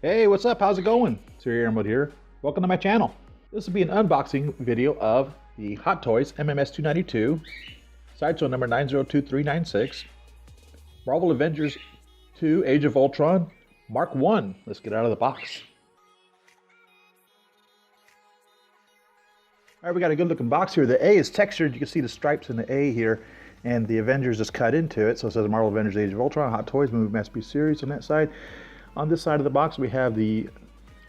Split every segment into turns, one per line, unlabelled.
Hey, what's up? How's it going? Siri Emerald here. Welcome to my channel. This will be an unboxing video of the Hot Toys MMS 292, Sideshow number 902396, Marvel Avengers 2 Age of Ultron Mark 1. Let's get out of the box. All right, we got a good looking box here. The A is textured. You can see the stripes in the A here, and the Avengers is cut into it. So it says Marvel Avengers Age of Ultron, Hot Toys, Movie Masterpiece Series on that side. On this side of the box, we have the,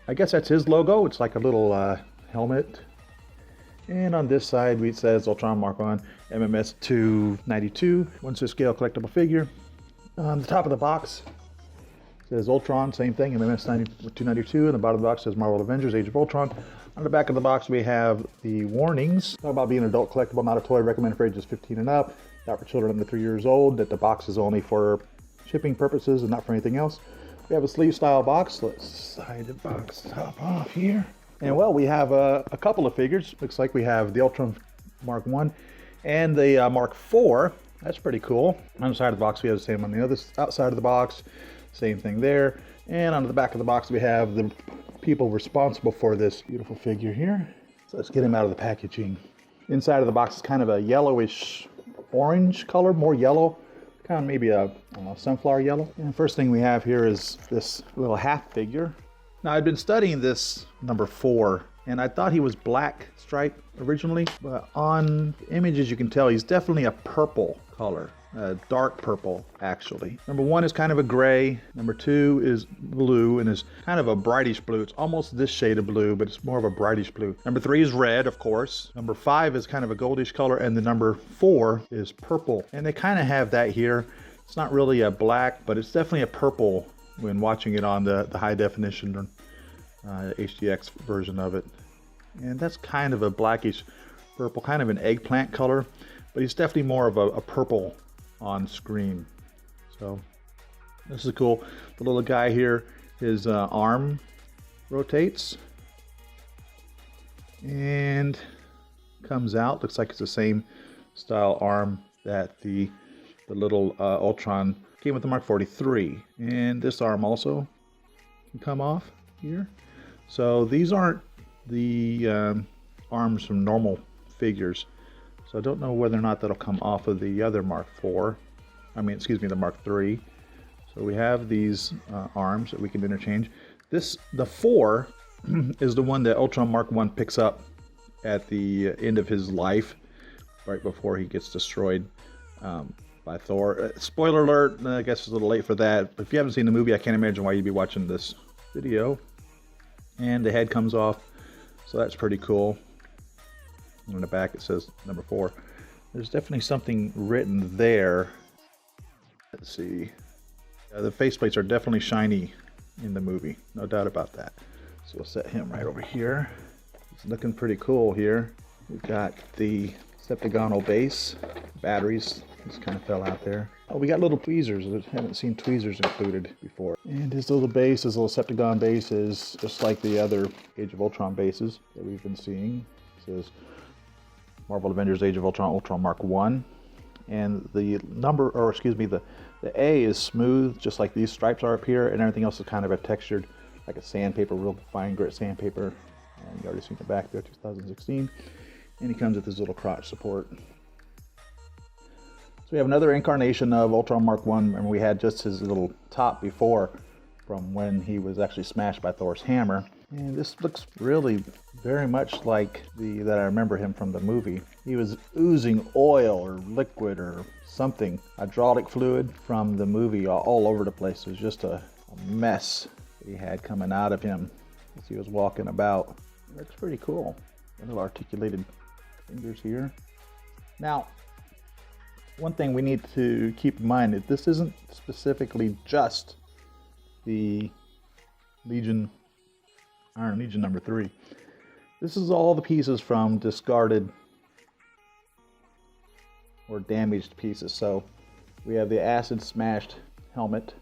I guess that's his logo. It's like a little helmet. And on this side, it says Ultron Mark 1, MMS 292, 1/6 scale collectible figure. On the top of the box, it says Ultron, same thing, MMS 292. And the bottom of the box says Marvel Avengers Age of Ultron. On the back of the box, we have the warnings. Talk about being an adult collectible, not a toy, recommended for ages 15 and up, not for children under 3 years old, that the box is only for shipping purposes and not for anything else. We have a sleeve style box. Let's slide the box top off here. And well, we have a couple of figures. Looks like we have the Ultron Mark 1 and the Mark 4. That's pretty cool. On the side of the box, we have the same on the other outside of the box. Same thing there. And on the back of the box, we have the people responsible for this beautiful figure here. So let's get him out of the packaging. Inside of the box is kind of a yellowish orange color, more yellow. Kind of maybe a sunflower yellow. And the first thing we have here is this little half figure. Now I've been studying this number 4, and I thought he was black stripe originally, but on images you can tell he's definitely a purple color, a dark purple actually. Number 1 is kind of a gray, number 2 is blue and is kind of a brightish blue. It's almost this shade of blue, but it's more of a brightish blue. Number 3 is red, of course. Number 5 is kind of a goldish color, and the number 4 is purple. And they kind of have that here. It's not really a black, but it's definitely a purple when watching it on the high definition HDX version of it. And that's kind of a blackish purple, kind of an eggplant color, but he's definitely more of a purple on screen. So this is cool. The little guy here, his arm rotates and comes out. Looks like it's the same style arm that the little Ultron came with the Mark 43. And this arm also can come off here. So these aren't the arms from normal figures. So I don't know whether or not that'll come off of the other Mark 4. The Mark 3. So we have these arms that we can interchange. The 4 is the one that Ultron Mark 1 picks up at the end of his life, right before he gets destroyed by Thor. Spoiler alert, I guess it's a little late for that. But if you haven't seen the movie, I can't imagine why you'd be watching this video. And the head comes off, so that's pretty cool. On the back it says number 4. There's definitely something written there. Let's see. The faceplates are definitely shiny in the movie, no doubt about that. So we'll set him right over here. He's looking pretty cool here. We've got the septagonal base. Batteries just kind of fell out there. Oh, we got little tweezers. I haven't seen tweezers included before. And his little base, his little septagon base, is just like the other Age of Ultron bases that we've been seeing. It says Marvel Avengers Age of Ultron, Ultron Mark 1. And the number, or excuse me, the A is smooth, just like these stripes are up here, and everything else is kind of a textured, like a sandpaper, real fine grit sandpaper. And you already seen the back there, 2016. And he comes with his little crotch support. So we have another incarnation of Ultron Mark 1, and we had just his little top before from when he was actually smashed by Thor's hammer. And this looks really very much like that I remember him from the movie. He was oozing oil or liquid or something, hydraulic fluid from the movie all over the place. It was just a mess that he had coming out of him as he was walking about. It looks pretty cool. A little articulated fingers here. Now, one thing we need to keep in mind is this isn't specifically just the Iron Legion number 3. This is all the pieces from discarded or damaged pieces. So we have the acid smashed helmet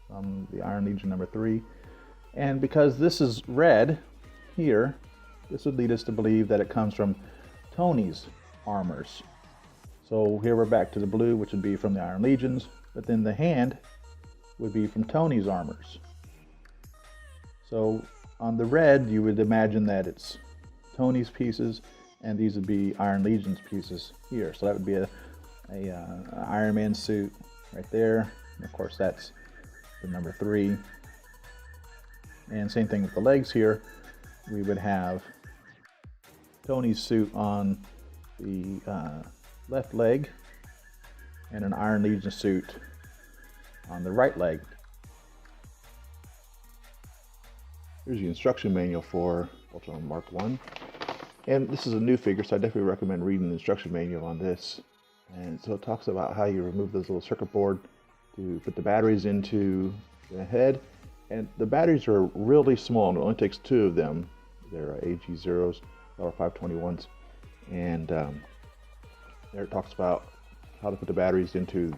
from the Iron Legion number 3. And because this is red here, this would lead us to believe that it comes from Tony's armors. So here we're back to the blue, which would be from the Iron Legions, but then the hand would be from Tony's armors. So on the red, you would imagine that it's Tony's pieces, and these would be Iron Legion's pieces here. So that would be a Iron Man suit right there. And of course, that's the number 3. And same thing with the legs here. We would have Tony's suit on the left leg and an Iron Legion suit on the right leg. Here's the instruction manual for Ultron Mark 1. And this is a new figure, so I definitely recommend reading the instruction manual on this. And so it talks about how you remove this little circuit board to put the batteries into the head. And the batteries are really small, and it only takes 2 of them. They're AG0s, $521s. And there it talks about how to put the batteries into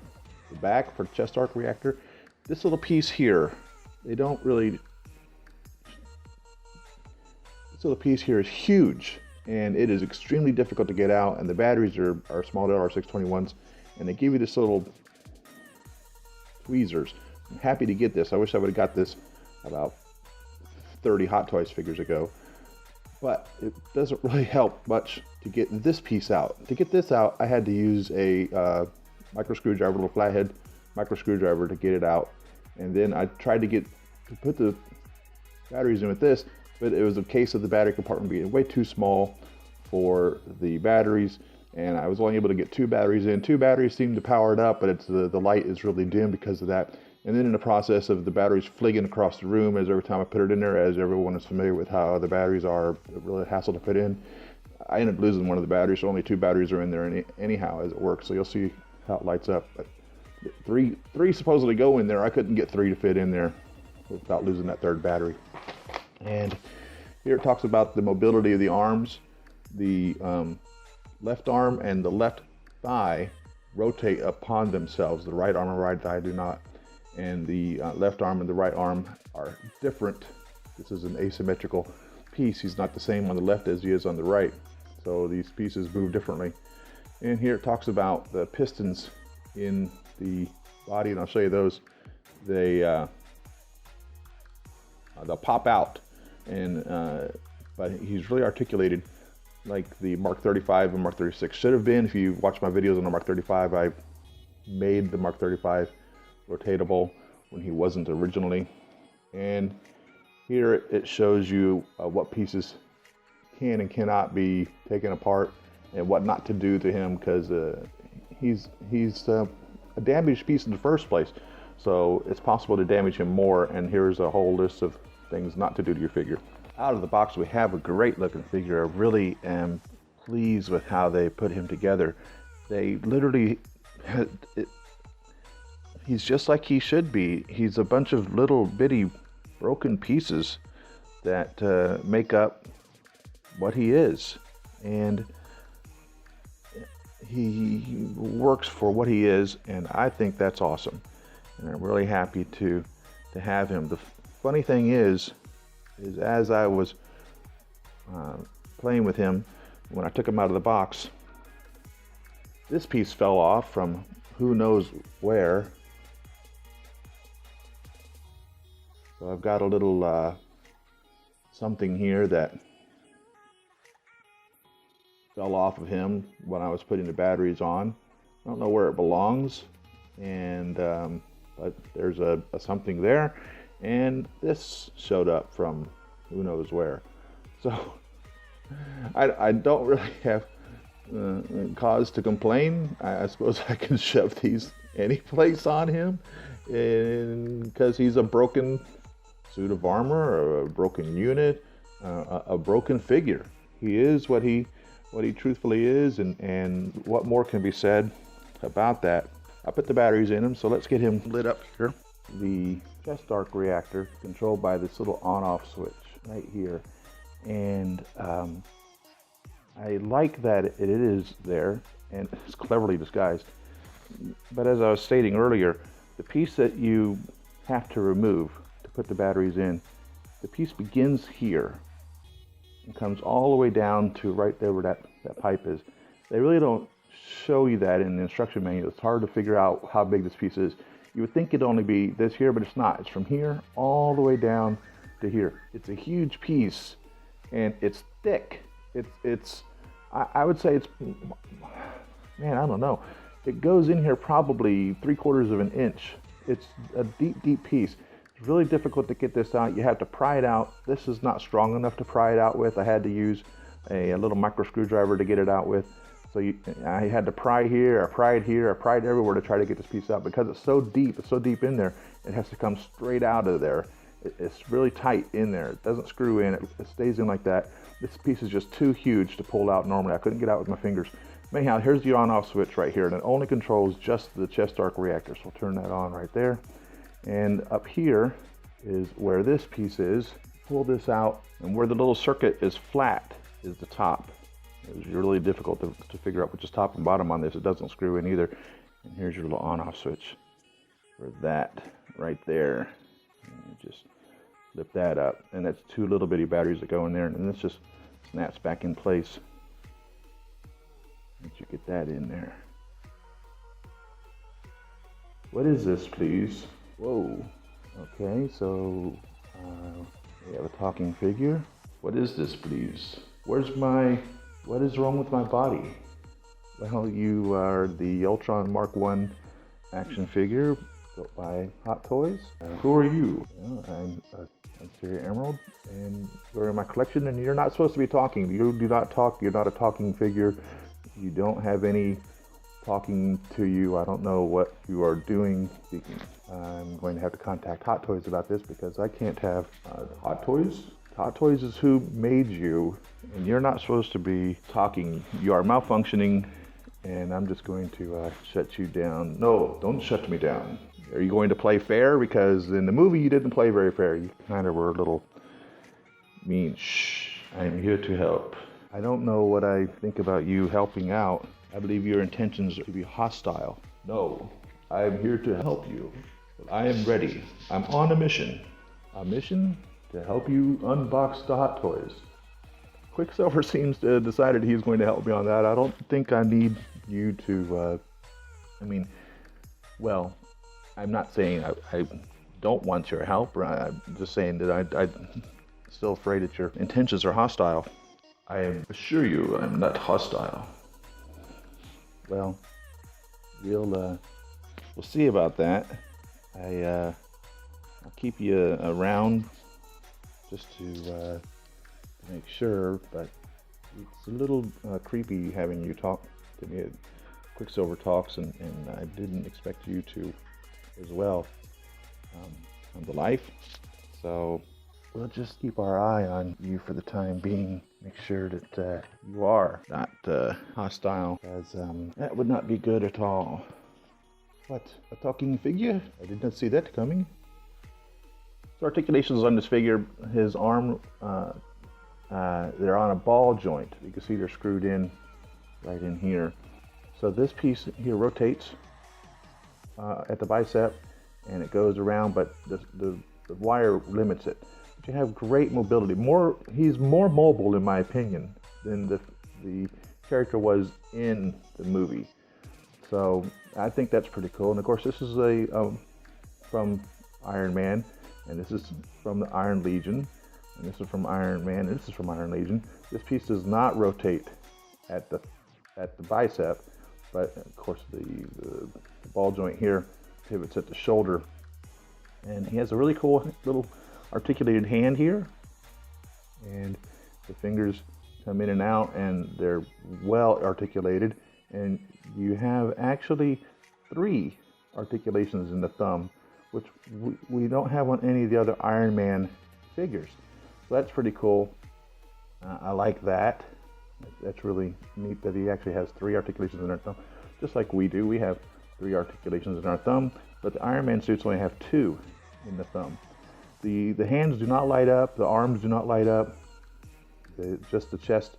the back for the chest arc reactor. This little piece here, they don't really... This little piece here is huge, and it is extremely difficult to get out, and the batteries are small LR621s, and they give you this little tweezers. I'm happy to get this. I wish I would have got this about 30 Hot Toys figures ago, but it doesn't really help much to get this piece out. To get this out, I had to use a micro screwdriver, a little flathead micro screwdriver to get it out, and then I tried to put the batteries in with this, but it was a case of the battery compartment being way too small for the batteries, and I was only able to get 2 batteries in. 2 batteries seem to power it up, but it's the light is really dim because of that. And then in the process of the batteries flinging across the room, as every time I put it in there, as everyone is familiar with how the batteries are really a hassle to put in, I ended up losing one of the batteries, so only 2 batteries are in there anyhow as it works. So you'll see how it lights up. But three supposedly go in there. I couldn't get 3 to fit in there without losing that 3rd battery. And here it talks about the mobility of the arms. The left arm and the left thigh rotate upon themselves. The right arm and right thigh do not. And the left arm and the right arm are different. This is an asymmetrical piece. He's not the same on the left as he is on the right. So these pieces move differently. And here it talks about the pistons in the body, and I'll show you those. They'll pop out, and but he's really articulated like the Mark 35 and Mark 36 should have been. If you watch my videos on the Mark 35, I made the Mark 35 rotatable when he wasn't originally. And here it shows you what pieces can and cannot be taken apart and what not to do to him, because he's a damaged piece in the first place. So it's possible to damage him more, and here's a whole list of things not to do to your figure. Out of the box, we have a great looking figure. I really am pleased with how they put him together. They literally, he's just like he should be. He's a bunch of little bitty broken pieces that make up what he is. And he works for what he is, and I think that's awesome. And I'm really happy to have him. The funny thing is as I was playing with him, when I took him out of the box, this piece fell off from who knows where. So I've got a little something here that fell off of him when I was putting the batteries on. I don't know where it belongs, and but there's a something there, and this showed up from who knows where. So I don't really have cause to complain. I suppose I can shove these any place on him, because he's a broken suit of armor, or a broken unit, a broken figure. He is what he truthfully is, and what more can be said about that? I put the batteries in him, so let's get him lit up here. The chest arc reactor controlled by this little on-off switch right here, and I like that it is there and it's cleverly disguised. But as I was stating earlier, the piece that you have to remove to put the batteries in, the piece begins here and comes all the way down to right there where that pipe is. They really don't show you that in the instruction manual. It's hard to figure out how big this piece is. You would think it'd only be this here, but it's not. It's from here all the way down to here. It's a huge piece, and it's thick. I would say it's, man, I don't know. It goes in here probably 3/4 of an inch. It's a deep, deep piece. It's really difficult to get this out. You have to pry it out. This is not strong enough to pry it out with. I had to use a little micro screwdriver to get it out with. So I had to pry here, I pried here, I pried everywhere to try to get this piece out. Because it's so deep in there, it has to come straight out of there. It's really tight in there. It doesn't screw in, it stays in like that. This piece is just too huge to pull out normally. I couldn't get out with my fingers. Anyhow, here's the on-off switch right here, and it only controls just the chest arc reactor. So we'll turn that on right there. And up here is where this piece is. Pull this out, and where the little circuit is flat is the top. It's really difficult to figure out which is top and bottom on this. It doesn't screw in either. And here's your little on-off switch for that right there. And you just flip that up, and that's 2 little bitty batteries that go in there, and this just snaps back in place. Once you get that in there. What is this, please? Whoa. Okay, so we have a talking figure. What is this, please? What is wrong with my body? Well, you are the Ultron Mk action figure built by Hot Toys. Who are you? Well, I'm Siri Emerald, and you're in my collection, and you're not supposed to be talking. You do not talk. You're not a talking figure. You don't have any talking to you. I don't know what you are doing speaking. I'm going to have to contact Hot Toys about this because I can't have Hot Toys. Hot Toys is who made you, and you're not supposed to be talking. You are malfunctioning, and I'm just going to shut you down. No, don't shut me down. Are you going to play fair? Because in the movie you didn't play very fair. You kind of were a little mean. Shh, I'm here to help. I don't know what I think about you helping out. I believe your intentions are to be hostile. No, I'm here to help you. I am ready. I'm on a mission. A mission to help you unbox the Hot Toys. Quicksilver seems to have decided he's going to help me on that. I don't think I need you to, well, I'm not saying I don't want your help. I'm just saying that I'm still afraid that your intentions are hostile. I assure you I'm not hostile. Well, we'll see about that. I'll keep you around just to make sure, but it's a little creepy having you talk to me. Quicksilver talks, and I didn't expect you to as well come to life. So we'll just keep our eye on you for the time being. Make sure that you are not hostile, as that would not be good at all. What? A talking figure? I did not see that coming. So articulations on this figure, his arm, they're on a ball joint. You can see they're screwed in right in here. So this piece here rotates at the bicep, and it goes around, but the wire limits it. But you have great mobility. He's more mobile, in my opinion, than the character was in the movie. So I think that's pretty cool. And of course, this is from Iron Man, and this is from the Iron Legion, and this is from Iron Man, and this is from Iron Legion. This piece does not rotate at the bicep, but of course the ball joint here pivots at the shoulder. And he has a really cool little articulated hand here, and the fingers come in and out, and they're well articulated. And you have actually 3 articulations in the thumb, which we don't have on any of the other Iron Man figures. So that's pretty cool. I like that. That's really neat that he actually has 3 articulations in our thumb, just like we do. We have 3 articulations in our thumb, but the Iron Man suits only have 2 in the thumb. The hands do not light up, the arms do not light up, just the chest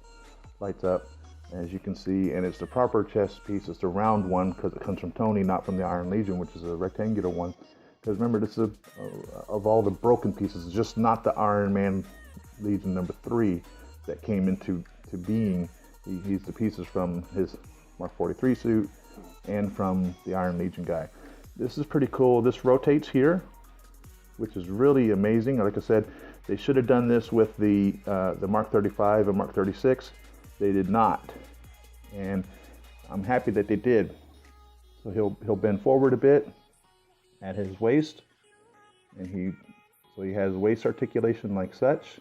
lights up, as you can see, and it's the proper chest piece. It's the round one because it comes from Tony, not from the Iron Legion, which is a rectangular one. Because remember, this is of all the broken pieces, it's just not the Iron Man Legion number 3 that came into being. He's the pieces from his Mark 43 suit and from the Iron Legion guy. This is pretty cool. This rotates here, which is really amazing. Like I said, They should have done this with the Mark 35 and Mark 36. They did not, and I'm happy that they did. So he'll bend forward a bit at his waist, and he has waist articulation like such,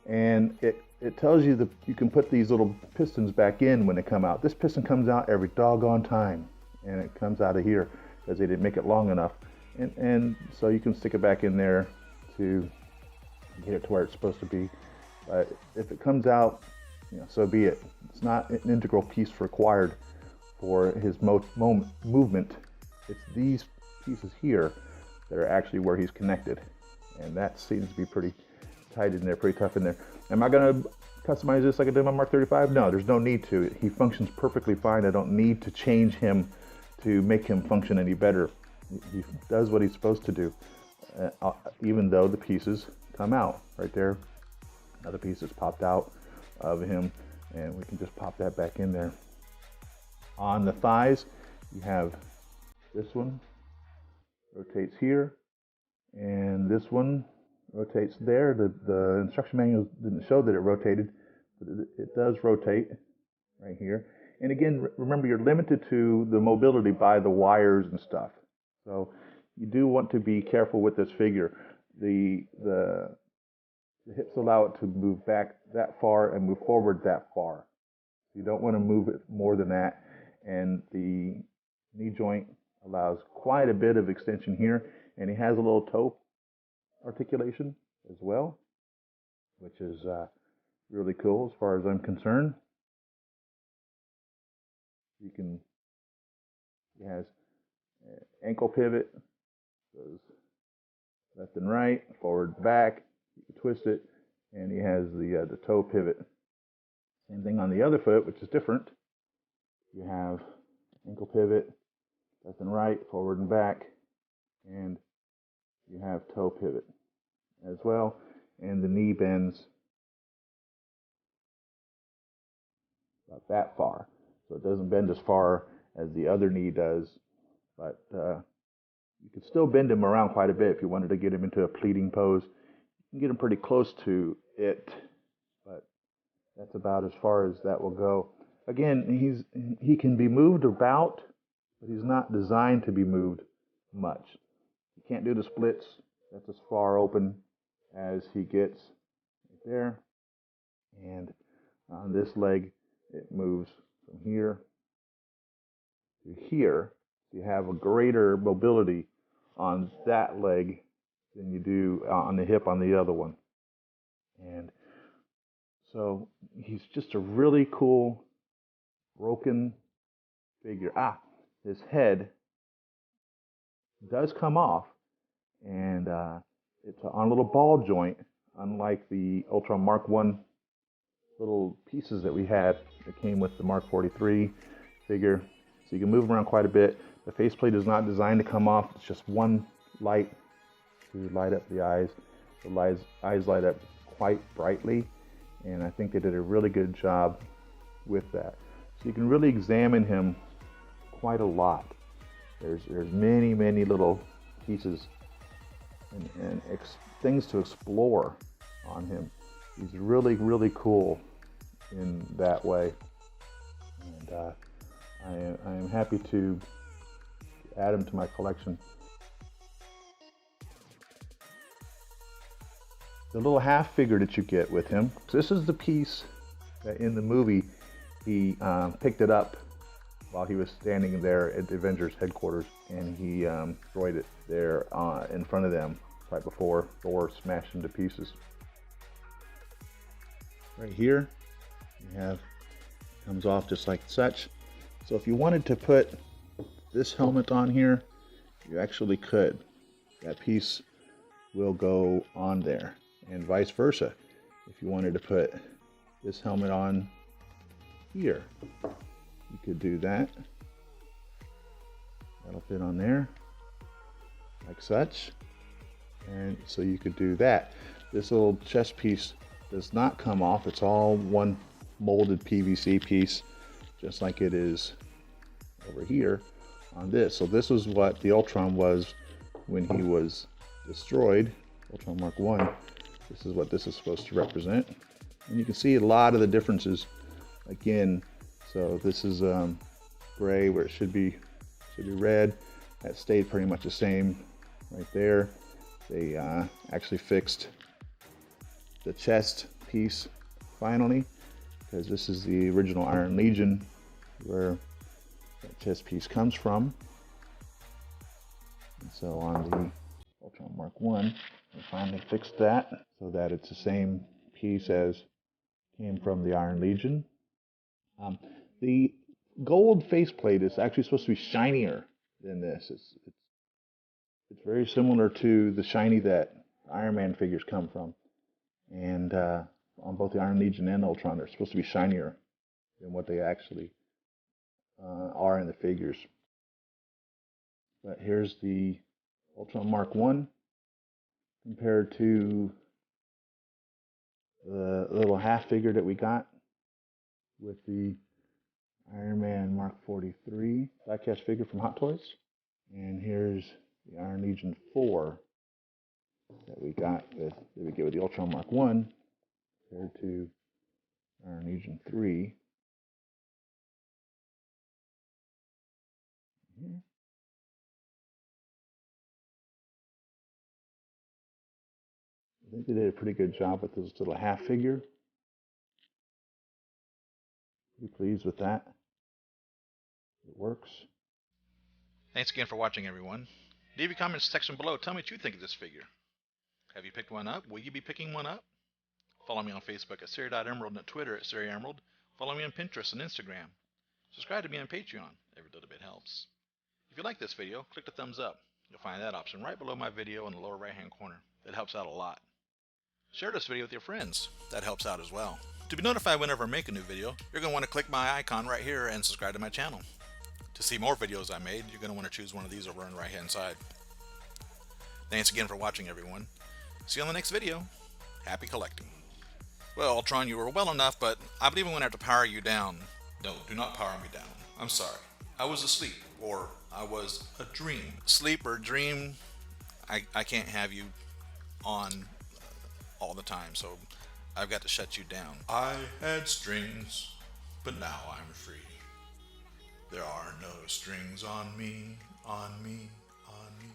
and it tells you that you can put these little pistons back in when they come out. This piston comes out every doggone time, and it comes out of here because they didn't make it long enough, and so you can stick it back in there to get it to where it's supposed to be. But if it comes out, so be it. It's not an integral piece required for his movement. It's these pieces here that are actually where he's connected, and that seems to be pretty tight in there, pretty tough in there. Am I going to customize this like I did my Mark 35? No, there's no need to. He functions perfectly fine. I don't need to change him to make him function any better. He does what he's supposed to do, even though the pieces come out right there. Another piece is popped out of him, and we can just pop that back in there. On the thighs, you have this one rotates here, and this one rotates there. The instruction manual didn't show that it rotated, but it does rotate right here. And again, remember, you're limited to the mobility by the wires and stuff. So you do want to be careful with this figure. The hips allow it to move back that far and move forward that far. You don't want to move it more than that. And the knee joint allows quite a bit of extension here, and he has a little toe articulation as well, which is really cool as far as I'm concerned. He has ankle pivot, goes left and right, forward and back. You can twist it, and he has the toe pivot. Same thing on the other foot, which is different. You have ankle pivot, left and right, forward and back, and you have toe pivot as well, and the knee bends about that far. So it doesn't bend as far as the other knee does, but you could still bend him around quite a bit if you wanted to get him into a pleating pose. You can get him pretty close to it, but that's about as far as that will go. Again, he can be moved about, but he's not designed to be moved much. You can't do the splits. That's as far open as he gets right there. And on this leg, it moves from here to here. You have a greater mobility on that leg than you do on the hip on the other one. And so he's just a really cool broken figure. His head does come off, and it's on a little ball joint, unlike the Ultron Mark 1 little pieces that we had that came with the Mark 43 figure. So you can move around quite a bit. The faceplate is not designed to come off. It's just one light to light up the eyes. The eyes light up quite brightly, and I think they did a really good job with that. So you can really examine him quite a lot. There's many, many little pieces and things to explore on him. He's really, really cool in that way. And I am happy to add him to my collection. The little half figure that you get with him, this is the piece that in the movie he picked it up while he was standing there at the Avengers headquarters, and he destroyed it there in front of them right before Thor smashed him to pieces. Right here, you have, comes off just like such. So if you wanted to put this helmet on here, you actually could. That piece will go on there, and vice versa. If you wanted to put this helmet on here, you could do that. That'll fit on there, like such. And so you could do that. This little chest piece does not come off. It's all one molded PVC piece, just like it is over here on this. So this is what the Ultron was when he was destroyed Ultron Mark 1, this is what this is supposed to represent. And you can see a lot of the differences again. So this is gray where it should be red. That stayed pretty much the same right there. They actually fixed the chest piece finally, because this is the original Iron Legion where that chest piece comes from. And so on the Ultron Mark 1, they finally fixed that so that it's the same piece as came from the Iron Legion. The gold faceplate is actually supposed to be shinier than this. It's very similar to the shiny that Iron Man figures come from. And on both the Iron Legion and Ultron, they're supposed to be shinier than what they actually are in the figures. But here's the Ultron Mark 1 compared to the little half figure that we got with the Iron Man Mark 43 diecast figure from Hot Toys. And here's the Iron Legion 4 that we get with the Ultron Mark 1 compared to Iron Legion 3. Here. I think they did a pretty good job with this little half figure. Pretty pleased with that. It works.
Thanks again for watching, everyone. Leave your comments section below. Tell me what you think of this figure. Have you picked one up? Will you be picking one up? Follow me on Facebook at Siri.Emerald and at Twitter at Siri Emerald. Follow me on Pinterest and Instagram. Subscribe to me on Patreon. Every little bit helps. If you like this video, click the thumbs up. You'll find that option right below my video in the lower right hand corner. That helps out a lot. Share this video with your friends. That helps out as well. To be notified whenever I make a new video, you're going to want to click my icon right here and subscribe to my channel. To see more videos I made, you're going to want to choose one of these over on the right hand side. Thanks again for watching, everyone. See you on the next video. Happy collecting. Well, Ultron, you were well enough, but I believe I'm going to have to power you down. No, do not power me down. I'm sorry. I was asleep, or I was a dream. Sleep or dream, I can't have you on all the time, so I've got to shut you down. I had strings, but now I'm free. There are no strings on me, on me, on me.